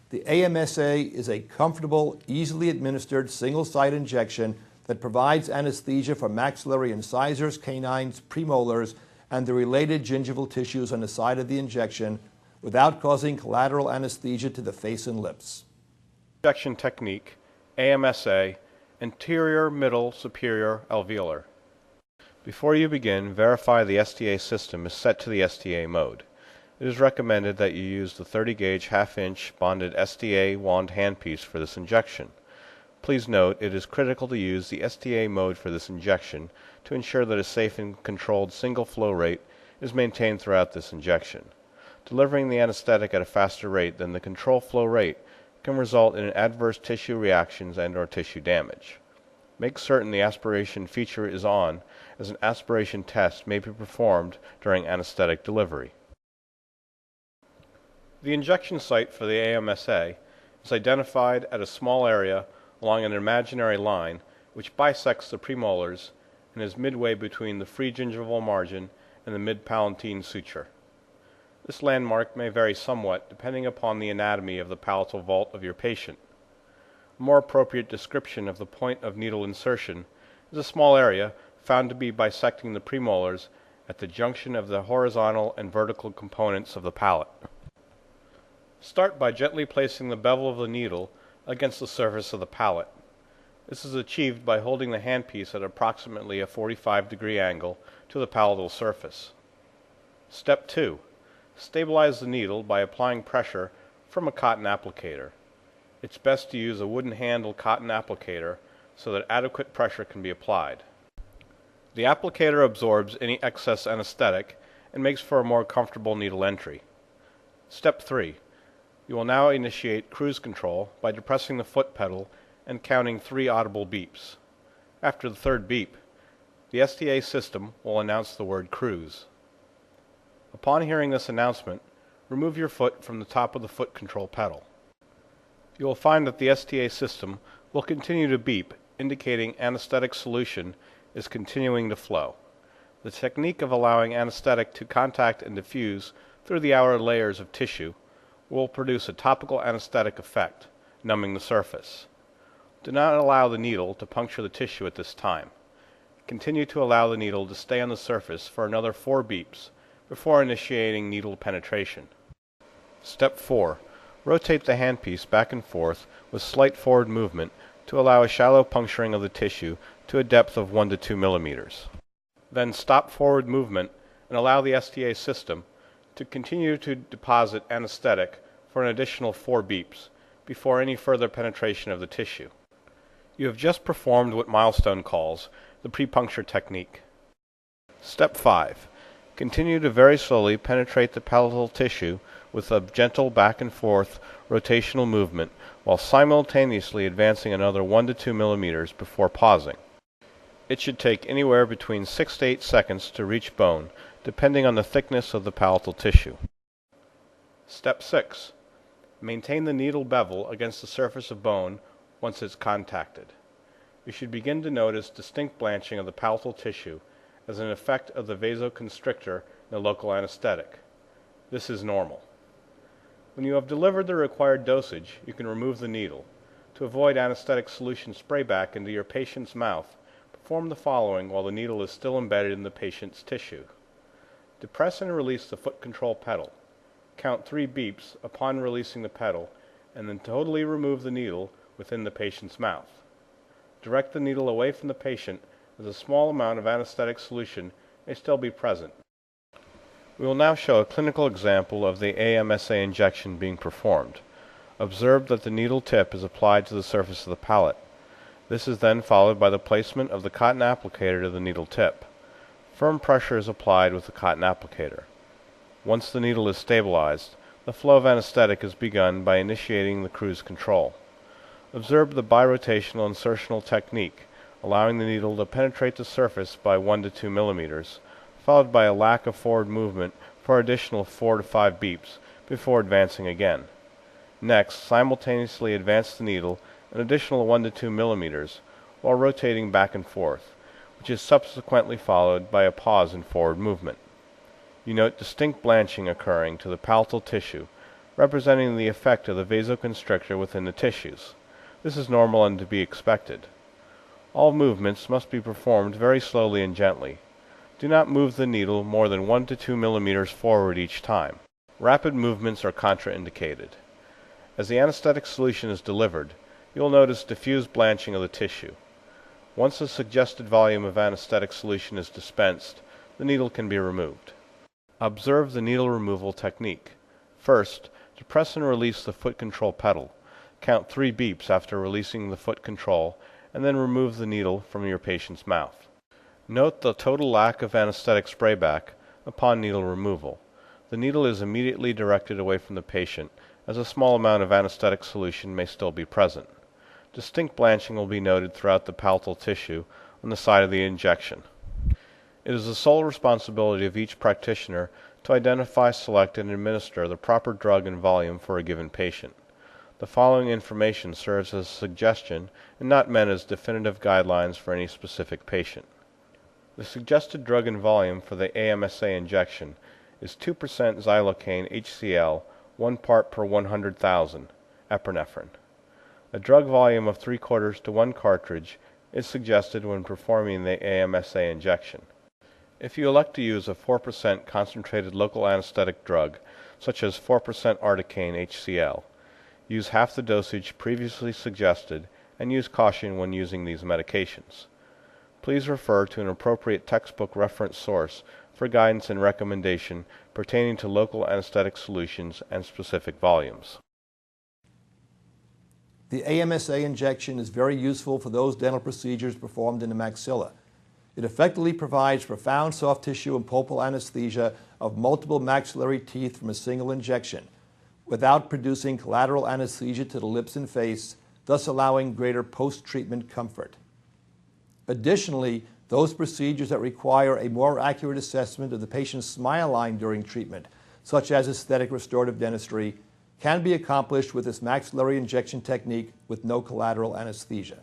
The AMSA is a comfortable, easily administered single-site injection that provides anesthesia for maxillary incisors, canines, premolars, and the related gingival tissues on the site of the injection without causing collateral anesthesia to the face and lips. Injection technique, AMSA, anterior, middle, superior, alveolar. Before you begin, verify the STA system is set to the STA mode. It is recommended that you use the 30-gauge half-inch bonded STA wand handpiece for this injection. Please note it is critical to use the STA mode for this injection to ensure that a safe and controlled single flow rate is maintained throughout this injection. Delivering the anesthetic at a faster rate than the control flow rate can result in adverse tissue reactions and/or tissue damage. Make certain the aspiration feature is on, as an aspiration test may be performed during anesthetic delivery. The injection site for the AMSA is identified at a small area along an imaginary line which bisects the premolars and is midway between the free gingival margin and the mid-palatine suture. This landmark may vary somewhat depending upon the anatomy of the palatal vault of your patient. A more appropriate description of the point of needle insertion is a small area found to be bisecting the premolars at the junction of the horizontal and vertical components of the palate. Start by gently placing the bevel of the needle against the surface of the palate. This is achieved by holding the handpiece at approximately a 45-degree angle to the palatal surface. Step 2. Stabilize the needle by applying pressure from a cotton applicator. It's best to use a wooden handle cotton applicator so that adequate pressure can be applied. The applicator absorbs any excess anesthetic and makes for a more comfortable needle entry. Step 3. You will now initiate cruise control by depressing the foot pedal and counting 3 audible beeps. After the 3rd beep, the STA system will announce the word cruise. Upon hearing this announcement, remove your foot from the top of the foot control pedal. You will find that the STA system will continue to beep, indicating anesthetic solution is continuing to flow. The technique of allowing anesthetic to contact and diffuse through the outer layers of tissue will produce a topical anesthetic effect, numbing the surface. Do not allow the needle to puncture the tissue at this time. Continue to allow the needle to stay on the surface for another 4 beeps before initiating needle penetration. Step 4. Rotate the handpiece back and forth with slight forward movement to allow a shallow puncturing of the tissue to a depth of 1 to 2 millimeters. Then stop forward movement and allow the STA system to continue to deposit anesthetic for an additional 4 beeps before any further penetration of the tissue. You have just performed what Milestone calls the pre-puncture technique. Step 5. Continue to very slowly penetrate the palatal tissue with a gentle back and forth rotational movement while simultaneously advancing another 1 to 2 millimeters before pausing. It should take anywhere between 6 to 8 seconds to reach bone, depending on the thickness of the palatal tissue. Step 6. Maintain the needle bevel against the surface of bone once it's contacted. You should begin to notice distinct blanching of the palatal tissue as an effect of the vasoconstrictor in the local anesthetic. This is normal. When you have delivered the required dosage, you can remove the needle. To avoid anesthetic solution sprayback into your patient's mouth, perform the following while the needle is still embedded in the patient's tissue. Depress and release the foot control pedal. Count 3 beeps upon releasing the pedal, and then totally remove the needle within the patient's mouth. Direct the needle away from the patient as a small amount of anesthetic solution may still be present. We will now show a clinical example of the AMSA injection being performed. Observe that the needle tip is applied to the surface of the palate. This is then followed by the placement of the cotton applicator to the needle tip. Firm pressure is applied with the cotton applicator. Once the needle is stabilized, the flow of anesthetic is begun by initiating the cruise control. Observe the birotational insertional technique, allowing the needle to penetrate the surface by 1 to 2 millimeters, followed by a lack of forward movement for additional 4 to 5 beeps before advancing again. Next, simultaneously advance the needle an additional 1 to 2 millimeters while rotating back and forth, which is subsequently followed by a pause in forward movement. You note distinct blanching occurring to the palatal tissue, representing the effect of the vasoconstrictor within the tissues. This is normal and to be expected. All movements must be performed very slowly and gently. Do not move the needle more than 1 to 2 millimeters forward each time. Rapid movements are contraindicated. As the anesthetic solution is delivered, you will notice diffuse blanching of the tissue. Once the suggested volume of anesthetic solution is dispensed, the needle can be removed. Observe the needle removal technique. First, to press and release the foot control pedal. Count 3 beeps after releasing the foot control, and then remove the needle from your patient's mouth. Note the total lack of anesthetic sprayback upon needle removal. The needle is immediately directed away from the patient, as a small amount of anesthetic solution may still be present. Distinct blanching will be noted throughout the palatal tissue on the site of the injection. It is the sole responsibility of each practitioner to identify, select, and administer the proper drug and volume for a given patient. The following information serves as a suggestion and not meant as definitive guidelines for any specific patient. The suggested drug and volume for the AMSA injection is 2% xylocaine HCl, 1 part per 100,000, epinephrine. A drug volume of 3/4 to 1 cartridge is suggested when performing the AMSA injection. If you elect to use a 4% concentrated local anesthetic drug, such as 4% articaine HCl, use half the dosage previously suggested and use caution when using these medications. Please refer to an appropriate textbook reference source for guidance and recommendation pertaining to local anesthetic solutions and specific volumes. The AMSA injection is very useful for those dental procedures performed in the maxilla. It effectively provides profound soft tissue and pulpal anesthesia of multiple maxillary teeth from a single injection, without producing collateral anesthesia to the lips and face, thus allowing greater post-treatment comfort. Additionally, those procedures that require a more accurate assessment of the patient's smile line during treatment, such as aesthetic restorative dentistry, can be accomplished with this maxillary injection technique with no collateral anesthesia.